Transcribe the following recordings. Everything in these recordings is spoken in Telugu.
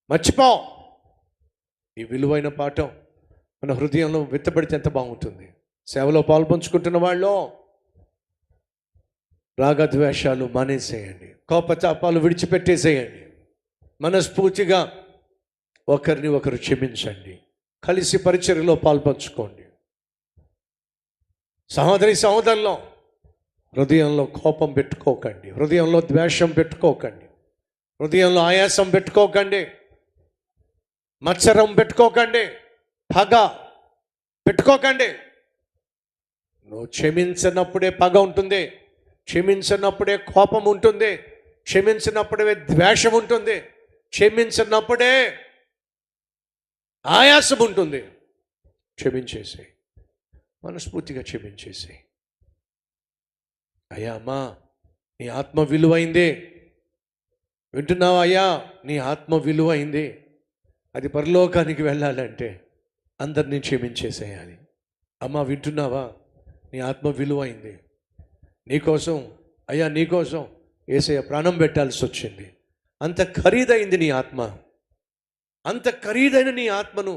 మర్చిపో. ఈ విలువైన పాఠం మన హృదయంలో విత్తబడితే ఎంత బాగుంటుంది. సేవలో పాల్పంచుకుంటున్న వాళ్ళు రాగద్వేషాలు మానేసేయండి, కోపతాపాలు విడిచిపెట్టేసేయండి. మనస్ఫూర్తిగా ఒకరిని ఒకరు క్షమించండి, కలిసి పరిచర్యలో పాల్పంచుకోండి. సహోదరి సహోదరుల్లో హృదయంలో కోపం పెట్టుకోకండి, హృదయంలో ద్వేషం పెట్టుకోకండి, హృదయంలో ఆయాసం పెట్టుకోకండి, మత్సరం పెట్టుకోకండి, పగ పెట్టుకోకండి. నువ్వు క్షమించినప్పుడే పగ ఉంటుంది, క్షమించినప్పుడే కోపం ఉంటుంది, క్షమించినప్పుడే ద్వేషం ఉంటుంది, క్షమించినప్పుడే ఆయాసం ఉంటుంది. క్షమించేసి, మనస్ఫూర్తిగా క్షమించేసి. అయ్యా అమ్మా, నీ ఆత్మ విలువైంది. వింటున్నావా అయ్యా? నీ ఆత్మ విలువైంది. అది పరలోకానికి వెళ్ళాలంటే అందరినీ క్షమించేసేయాలి. అమ్మ వింటున్నావా? నీ ఆత్మ విలువైంది. నీకోసం అయ్యా, నీకోసం యేసయ్య ప్రాణం పెట్టాల్సి వచ్చింది. అంత ఖరీదైంది నీ ఆత్మ. అంత ఖరీదైన నీ ఆత్మను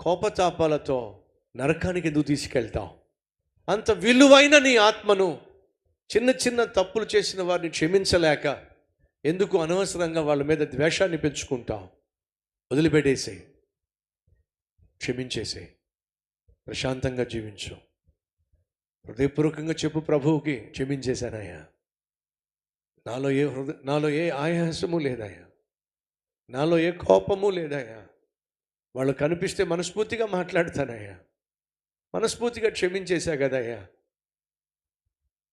కోపతాపాలతో నరకానికి ఎందుకు తీసుకెళ్తావు? అంత విలువైన నీ ఆత్మను చిన్న చిన్న తప్పులు చేసిన వారిని క్షమించలేక ఎందుకు అనవసరంగా వాళ్ళ మీద ద్వేషాన్ని పెంచుకుంటావు? వదిలిపెట్టేసే, క్షమించేసే, ప్రశాంతంగా జీవించు. హృదయపూర్వకంగా చెప్పు ప్రభువుకి, క్షమించేశానయ్యా. నాలో ఏ ఆయాసము లేదయ్యా, నాలో ఏ కోపము లేదయ్యా. వాళ్ళు కనిపిస్తే మనస్ఫూర్తిగా మాట్లాడతానయ్యా, మనస్ఫూర్తిగా క్షమించేశా కదయ్యా.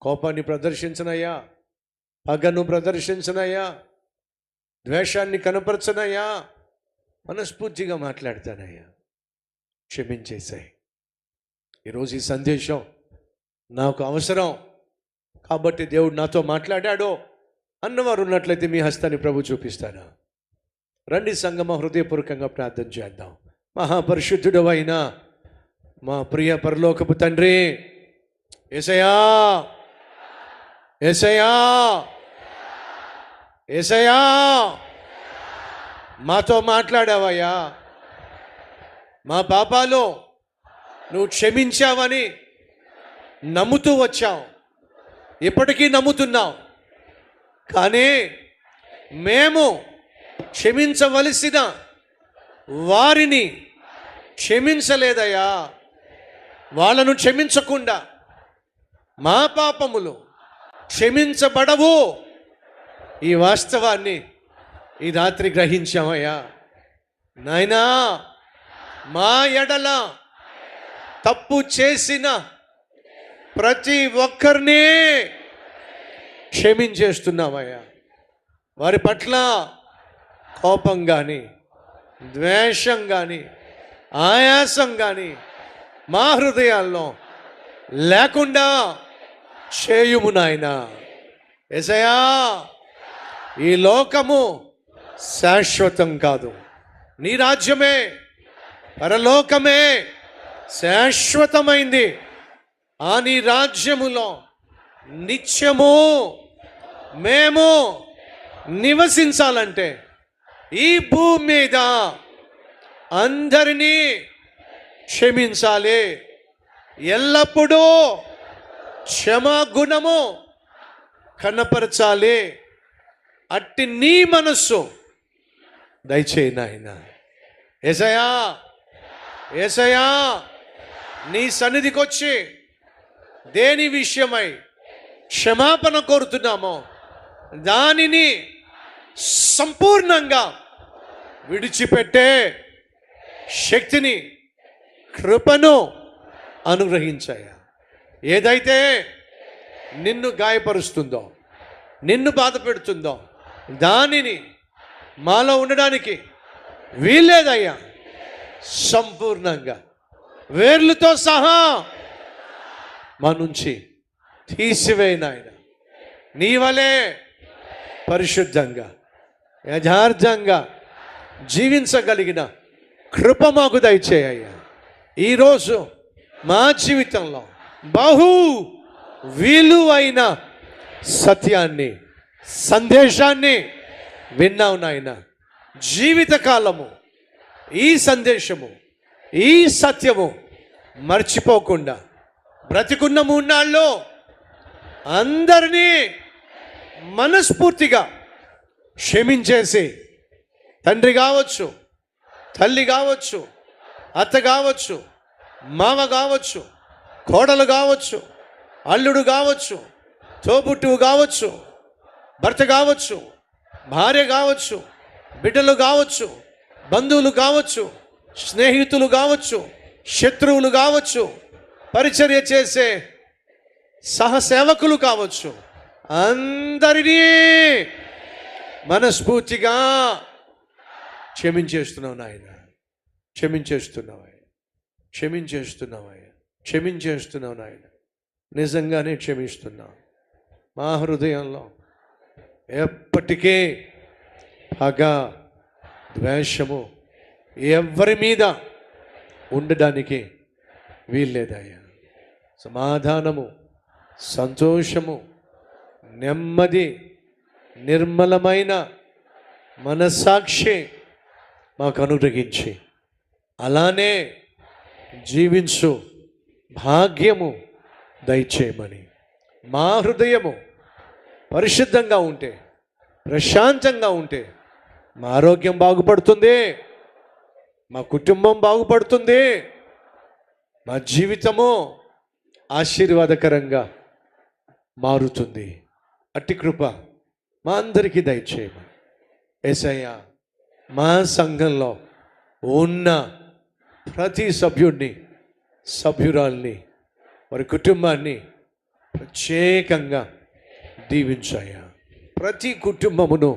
కోపాన్ని ప్రదర్శించనయ్యా, పగను ప్రదర్శించనయ్యా, ద్వేషాన్ని కనపరచనయ్యా, మనస్ఫూర్తిగా మాట్లాడతానయ్యా. క్షమించేశాయి. ఈరోజు ఈ సందేశం నాకు అవసరం కాబట్టి దేవుడు నాతో మాట్లాడాడో అన్నవారు ఉన్నట్లయితే మీ హస్తాన్ని ప్రభు చూపిస్తాను. రండి సంగమ, హృదయపూర్వకంగా ప్రార్థన చేద్దాం. మహాపరిశుద్ధుడు అయిన మా ప్రియ పరలోకపు తండ్రి, యేసయ్యా, యేసయ్యా, యేసయ్యా, మాతో మాట్లాడావయ్యా. మా పాపాలు నువ్వు క్షమించావని నమ్ముతూ వచ్చావు, ఇప్పటికీ నమ్ముతున్నావు. కానీ మేము క్షమించవలసిన వారిని క్షమించలేదయ్యా. వాళ్ళను క్షమించకుండా మా పాపములు క్షమించబడవు. ఈ వాస్తవాన్ని ఈ రాత్రి గ్రహించామయ్యా. నాయనా, మా ఎడల తప్పు చేసిన ప్రతి ఒక్కరిని క్షమించేస్తున్నామయ్యా. వారి పట్ల కోపం కానీ, ద్వేషం కానీ, ఆయాసం కానీ మా హృదయాల్లో లేకుండా చేయుము నాయనా. యేసయ్యా, ఈ లోకము శాశ్వతం కాదు, నీ రాజ్యమే, పరలోకమే శాశ్వతమైంది. ఆ నీ రాజ్యములో నిత్యము మేము నివసించాలంటే ఈ భూమి మీద అందరినీ క్షమించాలి. ఎల్లప్పుడూ క్షమాగుణము కనపరచాలి. అట్టి నీ మనస్సు దయచేయి నాయన. యేసయ్యా, యేసయ్యా, నీ సన్నిధికి వచ్చి దేని విషయమై క్షమాపణ కోరుతున్నామో దానిని సంపూర్ణంగా విడిచిపెట్టే శక్తిని, కృపను అనుగ్రహించాయా. ఏదైతే నిన్ను గాయపరుస్తుందో, నిన్ను బాధ పెడుతుందో దానిని మాలో ఉండడానికి వీల్లేదయ్యా. సంపూర్ణంగా వేర్లతో సహా మా నుంచి తీసివేయనాయన. నీ వలే పరిశుద్ధంగా, యథార్థంగా జీవించగలిగిన కృప మాకు దయచేయ్యా. ఈరోజు మా జీవితంలో బహు విలువైన సత్యాన్ని, సందేశాన్ని విన్నావు నాయన. జీవితకాలము ఈ సందేశము, ఈ సత్యము మర్చిపోకుండా బ్రతికున్న 3 నాళ్ళు అందరినీ మనస్ఫూర్తిగా క్షమించేసి, తండ్రి కావచ్చు, తల్లి కావచ్చు, అత్త కావచ్చు, మామ కావచ్చు, కోడలు కావచ్చు, అల్లుడు కావచ్చు, తోబుట్టువు కావచ్చు, భర్త కావచ్చు, భార్య కావచ్చు, బిడ్డలు కావచ్చు, బంధువులు కావచ్చు, స్నేహితులు కావచ్చు, శత్రువులు కావచ్చు, పరిచర్య చేసే సహసేవకులు కావచ్చు, అందరినీ మనస్ఫూర్తిగా క్షమించేస్తున్నావు నాయన, క్షమించేస్తున్నావు ఆయన, క్షమించేస్తున్నావు నాయన. నిజంగానే క్షమిస్తున్నావు. మా హృదయంలో ఎప్పటికీ పగ, ద్వేషము ఎవరి మీద ఉండడానికి వీల్లేదయ్యా. సమాధానము, సంతోషము, నెమ్మది, నిర్మలమైన మనస్సాక్షి మాకు అనుగ్రహించి అలానే జీవించు భాగ్యము దయచేయమని. మా హృదయము పరిశుద్ధంగా ఉంటే, ప్రశాంతంగా ఉంటే మా ఆరోగ్యం బాగుపడుతుంది, మా కుటుంబం బాగుపడుతుంది, మా జీవితము ఆశీర్వాదకరంగా మారుతుంది. అట్టి కృప మా అందరికీ దయచేయమని. యేసయ్యా, మా సంఘంలో ఉన్న ప్రతి సభ్యుడిని, సభ్యురాల్ని, వారి కుటుంబాన్ని ప్రత్యేకంగా దీవించాయా. ప్రతి కుటుంబమును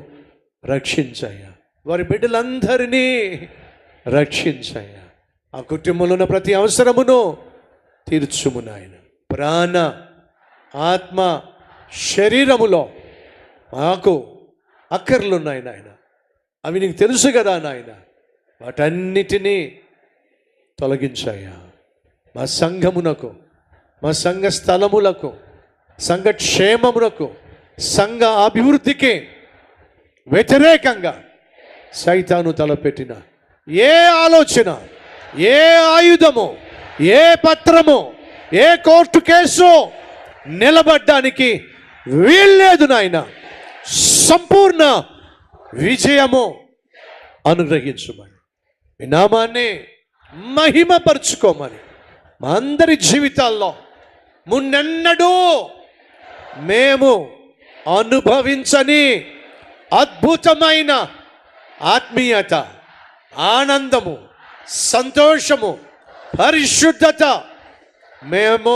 రక్షించాయా. వారి బిడ్డలందరినీ రక్షించాయా. ఆ కుటుంబంలో ఉన్న ప్రతి అవసరమును తీర్చుము నాయన. ప్రాణ, ఆత్మ, శరీరములో మాకు అక్కర్లున్నాయి నాయన. అవి నీకు తెలుసు కదా నాయన. వాటన్నిటినీ తొలగించాయా. మా సంఘమునకు, మా సంఘ స్థలములకు, సంఘ క్షేమమునకు, సంఘ అభివృద్ధికి వ్యతిరేకంగా సైతాను తలపెట్టిన ఏ ఆలోచన, ఏ ఆయుధము, ఏ పత్రము, ఏ కోర్టు కేసు నిలబడ్డానికి వీల్లేదు నాయన. సంపూర్ణ విజయము అనుగ్రహించుమని, మీ నామాన్ని మహిమపరుచుకోమని, మా అందరి జీవితాల్లో మున్నెన్నడూ మేము అనుభవించని అద్భుతమైన ఆత్మీయత, ఆనందము, సంతోషము, పరిశుద్ధత మేము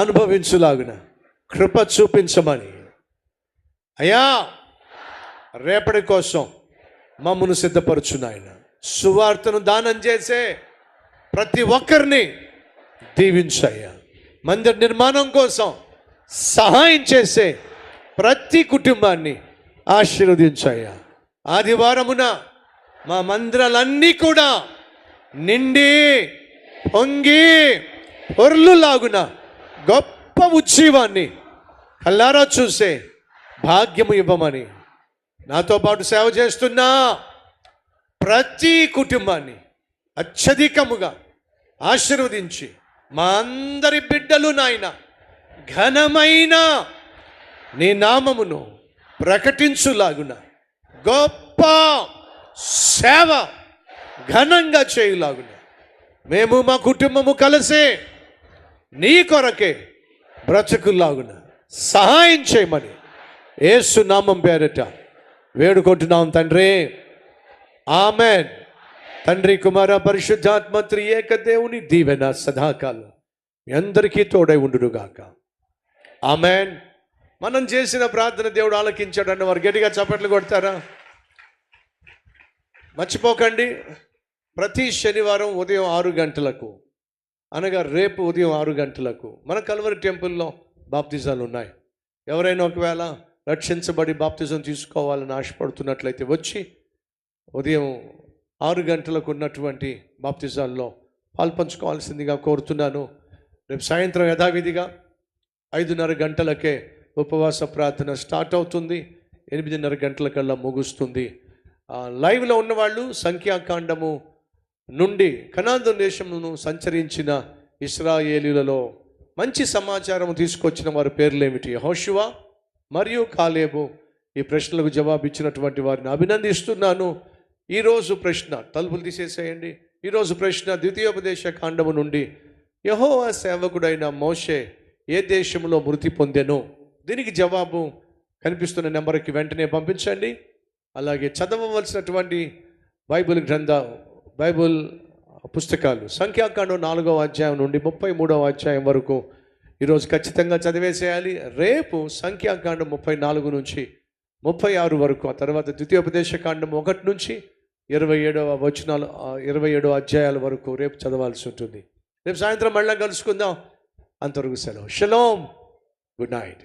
అనుభవించులాగున కృప చూపించమని. అయ్యా, రేపటి కోసం మమ్మను సిద్ధపరచు నాయన. సువార్తను దానం చేసే ప్రతి ఒక్కరిని దీవించయ్యా. మందిర నిర్మాణం కోసం సహాయం చేసే ప్రతి కుటుంబాన్ని ఆశీర్వదించయ్యా. ఆదివారమున మా మందిరాలన్నీ కూడా నిండి పొంగి పొర్లులాగున గొప్ప ఉజ్జీవాన్ని కల్లారా చూసే భాగ్యము ఇవ్వమని, నాతో పాటు సేవ చేస్తున్నా ప్రతి కుటుంబాన్ని అత్యధికముగా ఆశీర్వదించి, మా అందరి బిడ్డలు నాయన ఘనమైన నీ నామమును ప్రకటించులాగున గొప్ప సేవ ఘనంగా చేయులాగున మేము మా కుటుంబము కలిసి నీ కొరకే బ్రతుకులాగున సహాయం చేయమని యేసు నామం పేరట వేడుకుంటున్నాం తండ్రి. ఆమెన్. తండ్రి, కుమార, పరిశుద్ధాత్మ త్రియేక దేవుని దీవెన సదాకాలం మీ అందరికీ తోడై ఉండుగాక. ఆమెన్. మనం చేసిన ప్రార్థన దేవుడు ఆలకించాడన్న వారు గట్టిగా చప్పట్లు కొడతారా? మర్చిపోకండి, ప్రతి శనివారం ఉదయం 6 గంటలకు, అనగా రేపు ఉదయం 6 గంటలకు మన కల్వరి టెంపుల్లో బాప్తిజాలు ఉన్నాయి. ఎవరైనా ఒకవేళ రక్షించబడి బాప్తిజం తీసుకోవాలని ఆశపడుతున్నట్లయితే వచ్చి ఉదయం 6 గంటలకు ఉన్నటువంటి బాప్తిజాల్లో పాల్పంచుకోవాల్సిందిగా కోరుతున్నాను. రేపు సాయంత్రం యథావిధిగా 5:30 గంటలకే ఉపవాస ప్రార్థన స్టార్ట్ అవుతుంది. 8:30 గంటలకల్లా ముగుస్తుంది. లైవ్లో ఉన్నవాళ్ళు సంఖ్యాకాండము నుండి కనాను దేశమును సంచరించిన ఇశ్రాయేలీలలో మంచి సమాచారం తీసుకొచ్చిన వారి పేర్లేమిటి? యెహోషువ మరియు కాలేబు. ఈ ప్రశ్నలకు జవాబు ఇచ్చినటువంటి వారిని అభినందిస్తున్నాను. ఈరోజు ప్రశ్న, తలుపులు తీసేసేయండి. ఈరోజు ప్రశ్న ద్వితీయోపదేశ కాండము నుండి యెహోవా సేవకుడైన మోషే ఏ దేశంలో మృతి పొందెను? దీనికి జవాబు కనిపిస్తున్న నెంబర్కి వెంటనే పంపించండి. అలాగే చదవవలసినటువంటి బైబిల్ పుస్తకాలు సంఖ్యాకాండం 4వ అధ్యాయం నుండి 33వ అధ్యాయం వరకు ఈరోజు ఖచ్చితంగా చదివేసేయాలి. రేపు సంఖ్యాకాండం 34 నుంచి 36 వరకు, ఆ తర్వాత ద్వితీయోపదేశ కాండం 1 నుంచి 27వ అధ్యాయాల వరకు రేపు చదవాల్సి ఉంటుంది. రేపు సాయంత్రం మళ్ళీ కలుసుకుందాం. అంతవరకు సెలవు. షలోమ్. Good night.